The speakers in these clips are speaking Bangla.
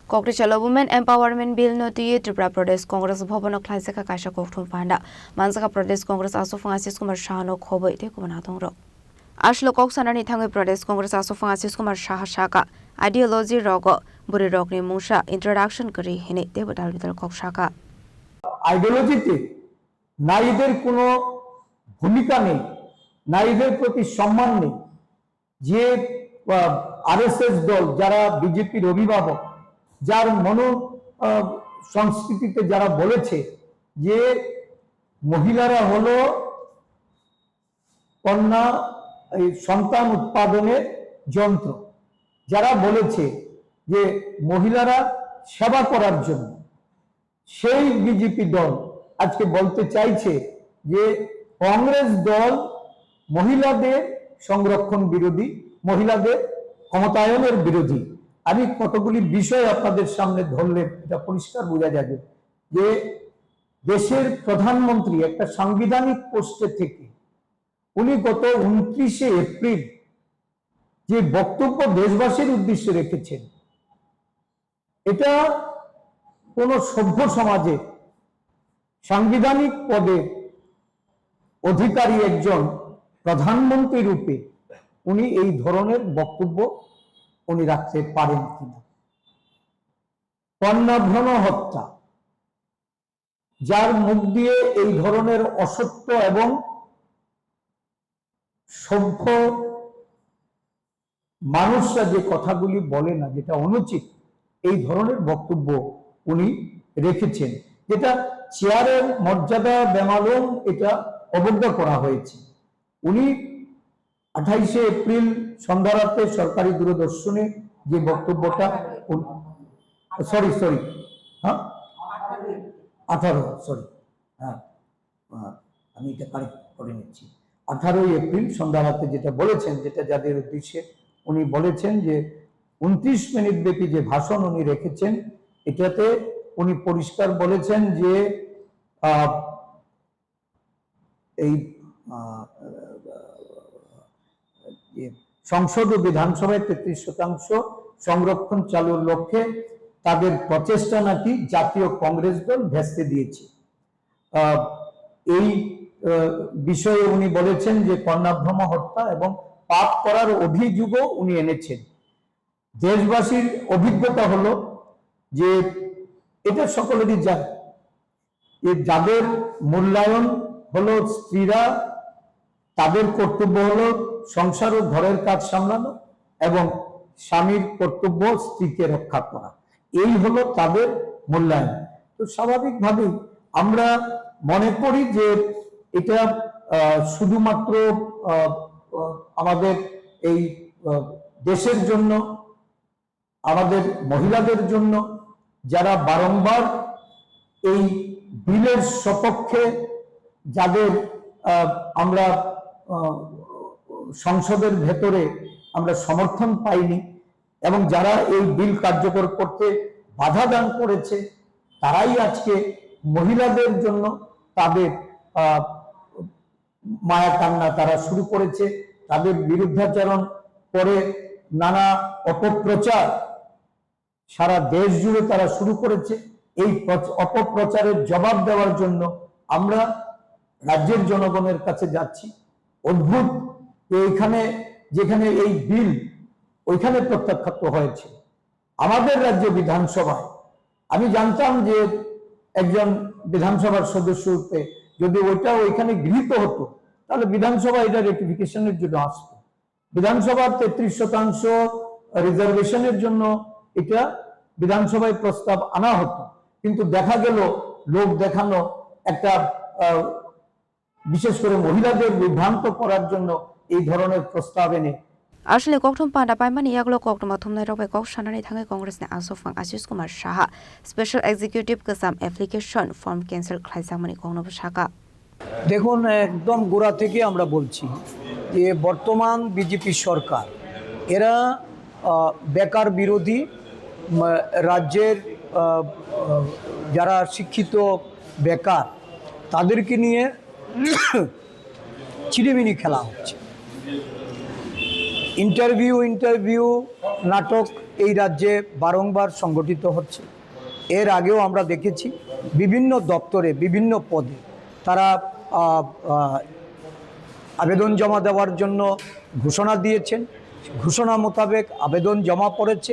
Kokrichalo Women Empowerment Bill Noti Tripura Pradesh Congress Bhobono Klaisaka Kaisha Kokthum Panda Mansaka Pradesh Congress also Francis Kumar Shahano Khobo Ite Kumanatongro Ashlo Koksanani Tangi Pradesh Congress also Francis Kumar Shahashaka Ideology Rogo Buri Rogni Musha Introduction Kari Hini Debutal Vital Kokshaka আইডিওলজিতে নারীদের কোনো ভূমিকা নেই, নারীদের প্রতি সম্মান নেই। যে আরএসএস দল যারা বিজেপির অভিভাবক, যার সংস্কৃতিতে যারা বলেছে যে মহিলারা হলো কন্যা সন্তান উৎপাদনের যন্ত্র, যারা বলেছে যে মহিলারা সেবা করার জন্য, সেই বিজেপি দল আজকে বলতে চাইছে যে কংগ্রেস দল মহিলাদের সংরক্ষণ বিরোধী, মহিলাদের ক্ষমতায়নের বিরোধী। আমি কতগুলি বিষয় আপনাদের সামনে ধরলে এটা পরিষ্কার বোঝা যাবে যে দেশের প্রধানমন্ত্রী একটা সাংবিধানিক পোস্টে থেকে উনি গত 29শে এপ্রিল যে বক্তব্য দেশবাসীর উদ্দেশ্যে রেখেছেন, এটা কোন সভ্য সমাজে সাংবিধানিক পদে অধিকারী একজন প্রধানমন্ত্রী রূপে উনি এই ধরনের বক্তব্য উনি রাখতে পারেন কিনা। কন্যাভ্রণ হত্যা, যার মুখ দিয়ে এই ধরনের অসত্য এবং সভ্য মানুষরা যে কথাগুলি বলে না, যেটা অনুচিত, এই ধরনের বক্তব্য উনি রেখেছেন, যেটা চেয়ারের মর্যাদা বেমালুম এটা অবজ্ঞা করা হয়েছে। উনি 28শে এপ্রিল সন্ধ্যারাতে সরকারি দূরদর্শনে যে বক্তব্যটা আমি এটা কারেক্ট করে নিচ্ছি, 18ই এপ্রিল সন্ধ্যারাতে যেটা বলেছেন, যেটা যাদের উদ্দেশ্যে উনি বলেছেন যে 29 মিনিট ব্যাপী যে ভাষণ উনি রেখেছেন, এটাতে উনি পরিষ্কার বলেছেন যে এই সংসদ ও বিধানসভায় 33% সংরক্ষণ চালুর লক্ষ্যে তাদের প্রচেষ্টা নাকি জাতীয় কংগ্রেস দল ভেস্তে দিয়েছে। এই বিষয়ে উনি বলেছেন যে কন্যাভ্রণ হত্যা এবং পাপ করার অভিযোগও উনি এনেছেন। দেশবাসীর অভিজ্ঞতা হলো যে এটা সকলেরই জানে, যাদের মূল্যায়ন হলো স্ত্রীরা, তাদের কর্তব্য হলো সংসার ও ঘরের কাজ সামলানো এবং স্বামীর কর্তব্য স্ত্রীকে রক্ষা করা, এই হলো তাদের মূল্যায়ন। তো স্বাভাবিকভাবেই আমরা মনে করি যে এটা শুধুমাত্র আমাদের এই দেশের জন্য, আমাদের মহিলাদের জন্য, যারা বারংবার এই বিলের সপক্ষে, যাদের আমরা সংসদের ভেতরে আমরা সমর্থন পাইনি এবং যারা এই বিল কার্যকর করতে বাধা দান করেছে, তারাই আজকে মহিলাদের জন্য তাদের মায়া কান্না তারা শুরু করেছে, তাদের বিরুদ্ধাচরণ করে নানা অপপ্রচার সারা দেশ জুড়ে তারা শুরু করেছে। এই অপপ্রচারের জবাব দেওয়ার জন্য আমরা রাজ্যের জনগণের কাছে যাচ্ছি। অদ্ভুত এইখানে যেখানে এই বিল ওইখানে প্রত্যাখ্যাত হয়েছে, আমাদের রাজ্য বিধানসভায় আমি জানতাম যে একজন বিধানসভার সদস্য রূপে যদি ওইটা ওইখানে গৃহীত হতো তাহলে বিধানসভা এটা রেটিফিকেশনের জন্য আসতো, বিধানসভার 33% রিজার্ভেশনের জন্য এটা বিধানসভায় প্রস্তাব আনা হতো। কিন্তু দেখা গেল লোক দেখানো একটা বিশেষ করে মহিলাদের বিভ্রান্ত করার জন্য এই ধরনের প্রস্তাব এনে আসলে kokthum panda paimani yaglo kokthum athumnai robai kok shanani thangai congress ne asofang Ashish Kumar Shaha special executive kasam application form cancel khlaisamani kongnob shaka। দেখুন, একদম গোড়া থেকে আমরা বলছি যে বর্তমান বিজেপি সরকার এরা বেকার বিরোধী, রাজ্যের যারা শিক্ষিত বেকার তাদেরকে নিয়ে চিড়িমিনি খেলা হচ্ছে। ইন্টারভিউ নাটক এই রাজ্যে বারংবার সংগঠিত হচ্ছে। এর আগেও আমরা দেখেছি বিভিন্ন দপ্তরে বিভিন্ন পদে তারা আবেদন জমা দেওয়ার জন্য ঘোষণা দিয়েছেন, ঘোষণা মোতাবেক আবেদন জমা পড়েছে।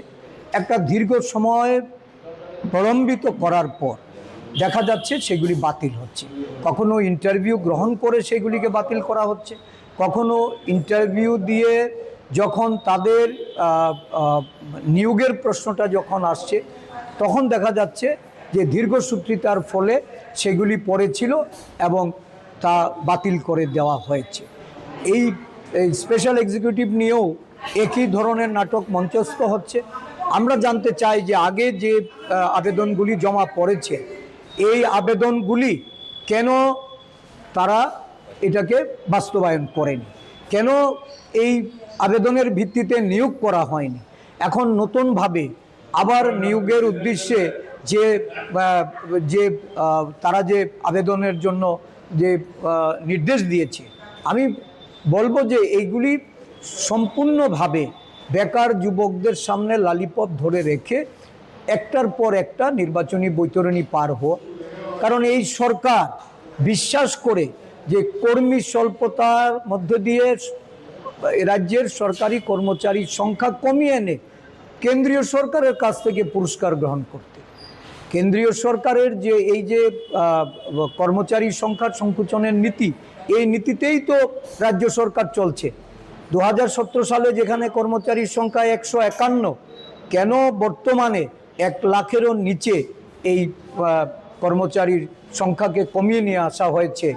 একটা দীর্ঘ সময় প্রলম্বিত করার পর দেখা যাচ্ছে সেগুলি বাতিল হচ্ছে। কখনো ইন্টারভিউ গ্রহণ করে সেগুলিকে বাতিল করা হচ্ছে, কখনো ইন্টারভিউ দিয়ে যখন তাদের নিয়োগের প্রশ্নটা যখন আসছে তখন দেখা যাচ্ছে যে দীর্ঘসূত্রিতার ফলে সেগুলি পড়েছিল এবং তা বাতিল করে দেওয়া হয়েছে। এই স্পেশাল এক্সিকিউটিভ নিয়েও একই ধরনের নাটক মঞ্চস্থ হচ্ছে। আমরা জানতে চাই যে আগে যে আবেদনগুলি জমা পড়েছে এই আবেদনগুলি কেন তারা এটাকে বাস্তবায়ন করেনি, কেন এই আবেদনের ভিত্তিতে নিয়োগ করা হয়নি। এখন নতুনভাবে আবার নিয়োগের উদ্দেশ্যে যে তারা যে আবেদনের জন্য যে নির্দেশ দিয়েছে, আমি বলবো যে এইগুলি সম্পূর্ণভাবে বেকার যুবকদের সামনে লালিপপ ধরে রেখে একটার পর একটা নির্বাচনী বৈতরণী পার হওয়া। কারণ এই সরকার বিশ্বাস করে যে কর্মী স্বল্পতার মধ্য দিয়ে রাজ্যের সরকারি কর্মচারীর সংখ্যা কমিয়ে এনে কেন্দ্রীয় সরকারের কাছ থেকে পুরস্কার গ্রহণ করতে। কেন্দ্রীয় সরকারের যে এই যে কর্মচারী সংখ্যার সংকুচনের নীতি, এই নীতিতেই তো রাজ্য সরকার চলছে। 2017 সালে যেখানে কর্মচারীর সংখ্যা 151, কেন বর্তমানে 1 লাখেরও নিচে এই কর্মচারীর সংখ্যাকে কমিয়ে নিয়ে আসা হয়েছে,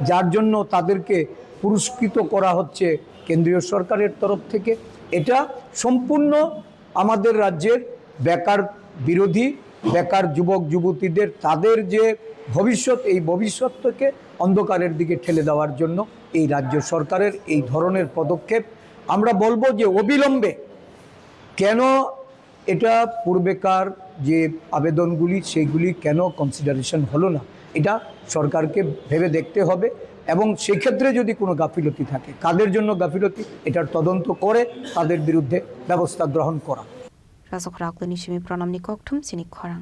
যার জন্য তাদেরকে পুরস্কৃত করা হচ্ছে কেন্দ্রীয় সরকারের তরফ থেকে। এটা সম্পূর্ণ আমাদের রাজ্যের বেকার বিরোধী, বেকার যুবক যুবতীদের তাদের যে ভবিষ্যৎ, এই ভবিষ্যৎকে অন্ধকারের দিকে ঠেলে দেওয়ার জন্য এই রাজ্য সরকারের এই ধরনের পদক্ষেপ। আমরা বলবো যে অবিলম্বে কেন এটা পূর্বেকার যে আবেদনগুলি সেইগুলি কেন কনসিডারেশন হলো না, এটা সরকারকে ভেবে দেখতে হবে। এবং সেক্ষেত্রে যদি কোনো গাফিলতি থাকে, কাদের জন্য গাফিলতি, এটার তদন্ত করে তাদের বিরুদ্ধে ব্যবস্থা গ্রহণ করা। রাজখরা নিশিমি প্রণাম নিকটুম চিনি খরাং।